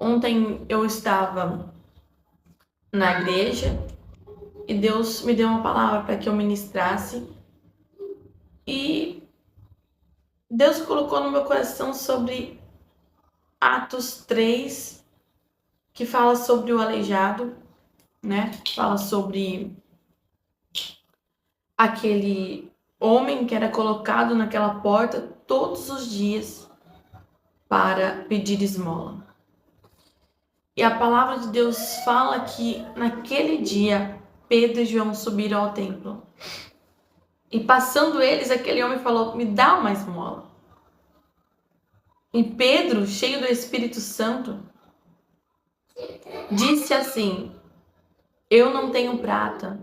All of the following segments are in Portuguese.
Ontem eu estava na igreja e Deus me deu uma palavra para que eu ministrasse. E Deus colocou no meu coração sobre Atos 3, que fala sobre o aleijado, né? Fala sobre aquele homem que era colocado naquela porta todos os dias para pedir esmola. E a palavra de Deus fala que naquele dia Pedro e João subiram ao templo. E passando eles, aquele homem falou: "Me dá uma esmola." E Pedro, cheio do Espírito Santo, disse assim: "Eu não tenho prata,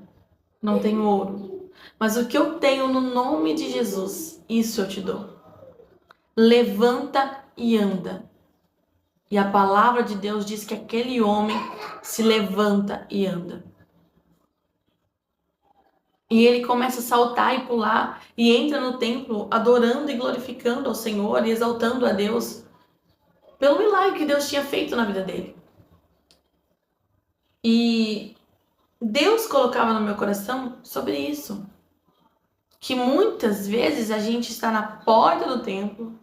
não tenho ouro, mas o que eu tenho no nome de Jesus, isso eu te dou. Levanta e anda." E a palavra de Deus diz que aquele homem se levanta e anda. E ele começa a saltar e pular e entra no templo adorando e glorificando ao Senhor e exaltando a Deus pelo milagre que Deus tinha feito na vida dele. E Deus colocava no meu coração sobre isso. Que muitas vezes a gente está na porta do templo,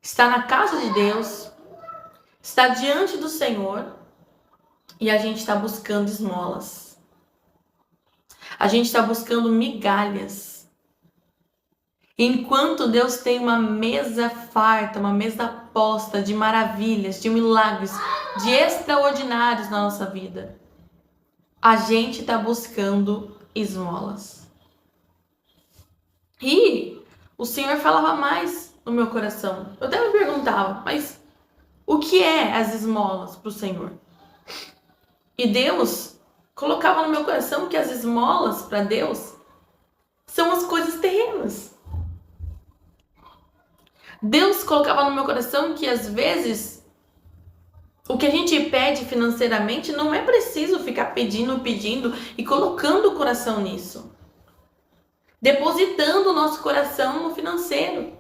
está na casa de Deus, está diante do Senhor e a gente está buscando esmolas. A gente está buscando migalhas. Enquanto Deus tem uma mesa farta, uma mesa posta de maravilhas, de milagres, de extraordinários na nossa vida, a gente está buscando esmolas. E o Senhor falava mais no meu coração. Eu até me perguntava, mas o que é as esmolas para o Senhor? E Deus colocava no meu coração que as esmolas para Deus são as coisas terrenas. Deus colocava no meu coração que às vezes o que a gente pede financeiramente não é preciso ficar pedindo e colocando o coração nisso. Depositando o nosso coração no financeiro.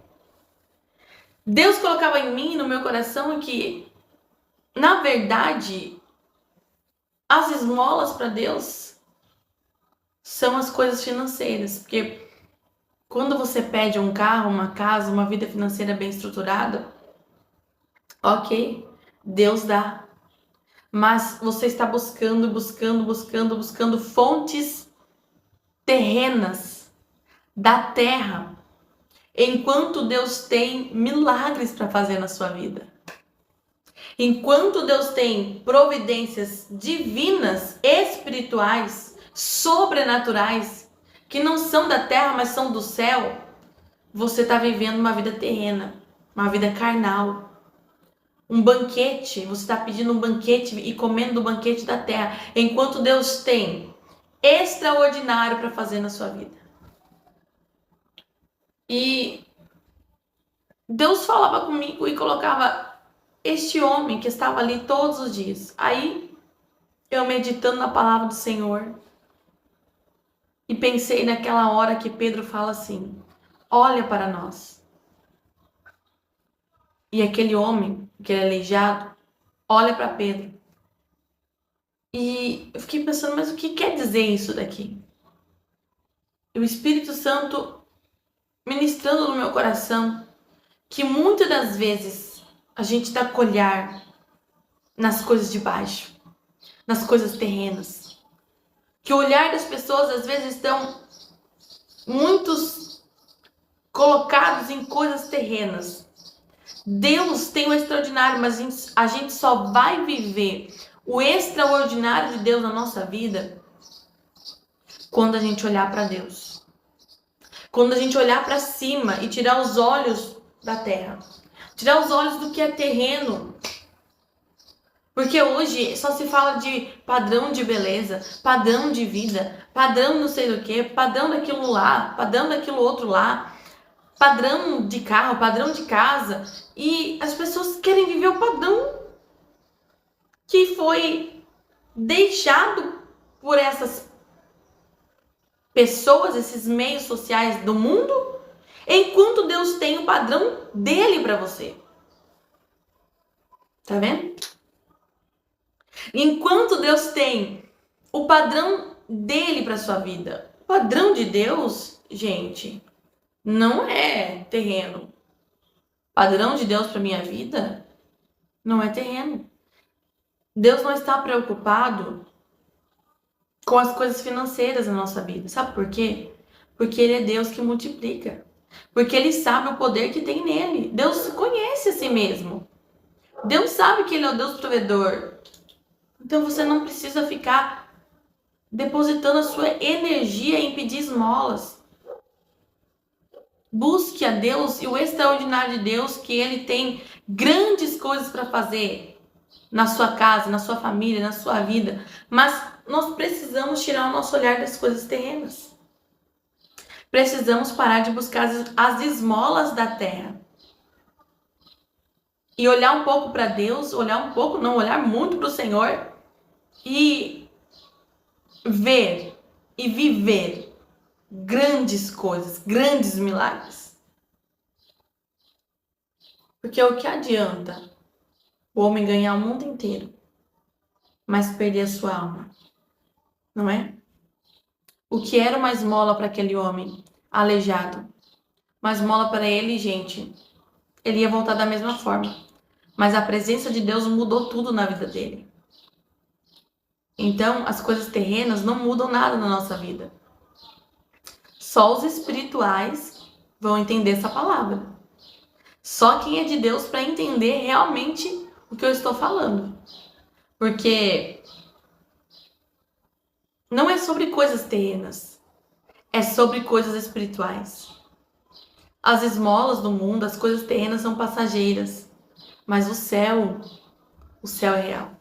Deus colocava em mim, no meu coração, que, na verdade, as esmolas para Deus são as coisas financeiras. Porque quando você pede um carro, uma casa, uma vida financeira bem estruturada, ok, Deus dá. Mas você está buscando fontes terrenas da terra, enquanto Deus tem milagres para fazer na sua vida. Enquanto Deus tem providências divinas, espirituais, sobrenaturais, que não são da terra, mas são do céu, você está vivendo uma vida terrena, uma vida carnal. Um banquete, você está pedindo um banquete e comendo do banquete da terra, enquanto Deus tem extraordinário para fazer na sua vida. E Deus falava comigo e colocava este homem que estava ali todos os dias. Aí, eu meditando na palavra do Senhor, e pensei naquela hora que Pedro fala assim: "Olha para nós." E aquele homem, aquele aleijado, olha para Pedro. E eu fiquei pensando, mas o que quer dizer isso daqui? E o Espírito Santo ministrando no meu coração que muitas das vezes a gente dá colhar nas coisas de baixo, nas coisas terrenas. Que o olhar das pessoas às vezes estão muitos colocados em coisas terrenas. Deus tem o extraordinário, mas a gente só vai viver o extraordinário de Deus na nossa vida quando a gente olhar para Deus. Quando a gente olhar para cima e tirar os olhos da terra. Tirar os olhos do que é terreno. Porque hoje só se fala de padrão de beleza, padrão de vida, padrão não sei do que, padrão daquilo lá, padrão daquilo outro lá, padrão de carro, padrão de casa. E as pessoas querem viver o padrão que foi deixado por essas pessoas, esses meios sociais do mundo, enquanto Deus tem o padrão dele para você. Tá vendo? Enquanto Deus tem o padrão dele para sua vida, o padrão de Deus, gente, não é terreno. O padrão de Deus para minha vida não é terreno. Deus não está preocupado com as coisas financeiras na nossa vida. Sabe por quê? Porque Ele é Deus que multiplica. Porque Ele sabe o poder que tem nele. Deus conhece a si mesmo. Deus sabe que Ele é o Deus provedor. Então você não precisa ficar depositando a sua energia em pedir esmolas. Busque a Deus e o extraordinário de Deus, que Ele tem grandes coisas para fazer na sua casa, na sua família, na sua vida. Mas nós precisamos tirar o nosso olhar das coisas terrenas. Precisamos parar de buscar as esmolas da terra. E olhar um pouco para Deus, olhar muito para o Senhor e ver e viver grandes coisas, grandes milagres. Porque o que adianta o homem ganhar o mundo inteiro, mas perder a sua alma? Não é? O que era uma esmola para aquele homem aleijado? Uma esmola para ele, gente, ele ia voltar da mesma forma. Mas a presença de Deus mudou tudo na vida dele. Então, as coisas terrenas não mudam nada na nossa vida. Só os espirituais vão entender essa palavra. Só quem é de Deus para entender realmente o que eu estou falando. Porque não é sobre coisas terrenas. É sobre coisas espirituais. As esmolas do mundo, as coisas terrenas são passageiras. Mas o céu é real.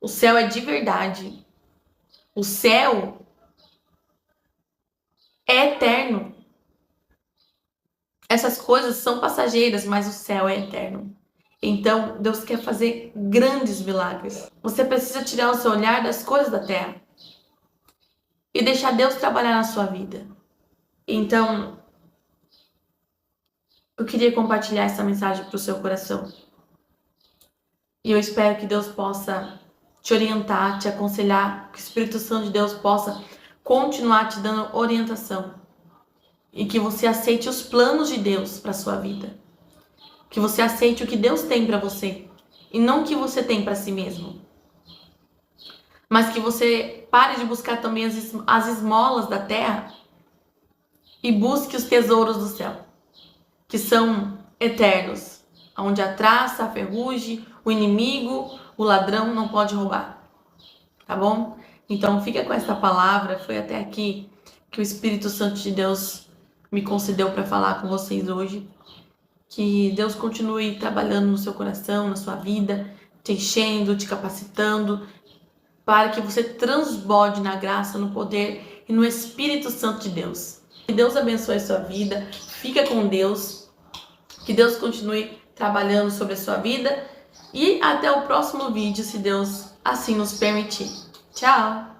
O céu é de verdade. O céu é eterno. Essas coisas são passageiras, mas o céu é eterno. Então, Deus quer fazer grandes milagres. Você precisa tirar o seu olhar das coisas da terra e deixar Deus trabalhar na sua vida. Então, eu queria compartilhar essa mensagem para o seu coração. E eu espero que Deus possa te orientar, te aconselhar, que o Espírito Santo de Deus possa continuar te dando orientação. E que você aceite os planos de Deus para sua vida. Que você aceite o que Deus tem para você e não o que você tem para si mesmo. Mas que você pare de buscar também as esmolas da terra e busque os tesouros do céu, que são eternos, onde a traça, a ferrugem, o inimigo, o ladrão não pode roubar. Tá bom? Então fica com essa palavra. Foi até aqui que o Espírito Santo de Deus me concedeu para falar com vocês hoje. Que Deus continue trabalhando no seu coração, na sua vida, te enchendo, te capacitando, para que você transborde na graça, no poder e no Espírito Santo de Deus. Que Deus abençoe a sua vida, fica com Deus, que Deus continue trabalhando sobre a sua vida e até o próximo vídeo, se Deus assim nos permitir. Tchau!